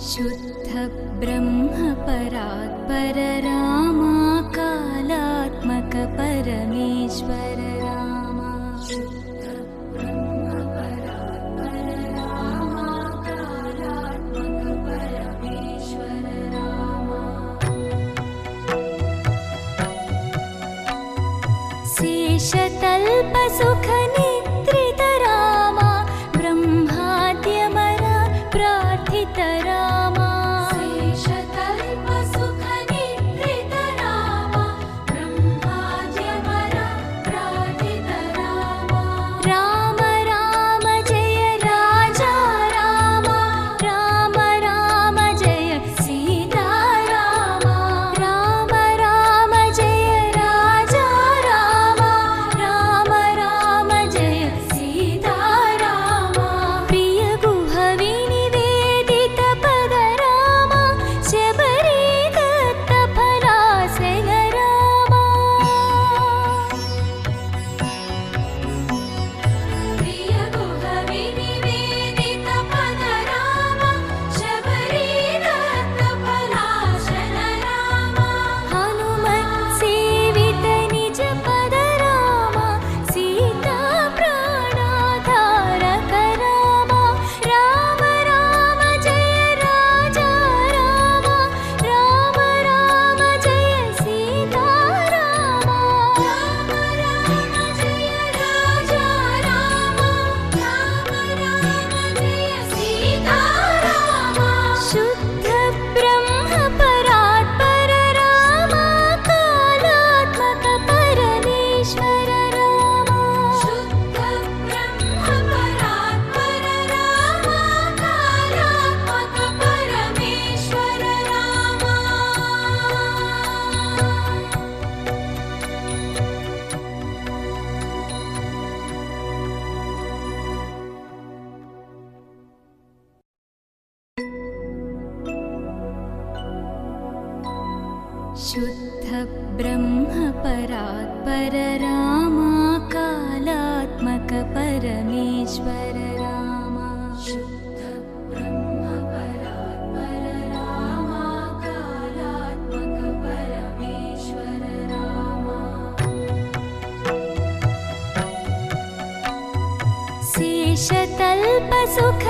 शुद्ध ब्रह्म परात्पर रामा कालात्मक परमेश्वर रामा। शुद्ध ब्रह्म परात्पर रामा कालात्मक परमेश्वर रामा। शेषतल्प सुख निद्रित रामा ब्रह्माद्यमर प्रार्थित रामा। शेषतल्प सुख निद्रित रामा ब्रह्माद्यमर प्रार्थित रामा। राम राम जय राजा रामा, राम राम जय सीता रामा। राम राम जय राजा रामा, राम राम जय सीता रामा। प्रिय गुह विनिवेदित पद रामा, शबरी दत्त फलासन रामा। प्रिय गुह विनिवेदित पद रामा, शबरी दत्त फलासन रामा। हनुमत् सेवित निज पद रामा, सीता प्राणाधारक रामा। राम राम जय राजा रामा, राम राम जय सीता रामा। राम राम जय राजा रामा, राम राम जय सीता रामा। शुद्ध ब्रह्म परात्पर रामा कालात्मक परमेश्वर रामा। शुद्ध ब्रह्म परात्पर रामा कालात्मक परमेश्वर रामा। शुद्ध ब्रह्म परात्पर रामा कालात्मक परमेश्वर रामा। शुद्ध ब्रह्म परात्पर रामा कालात्मक परमेश्वर रामा। शेषतल्प सुख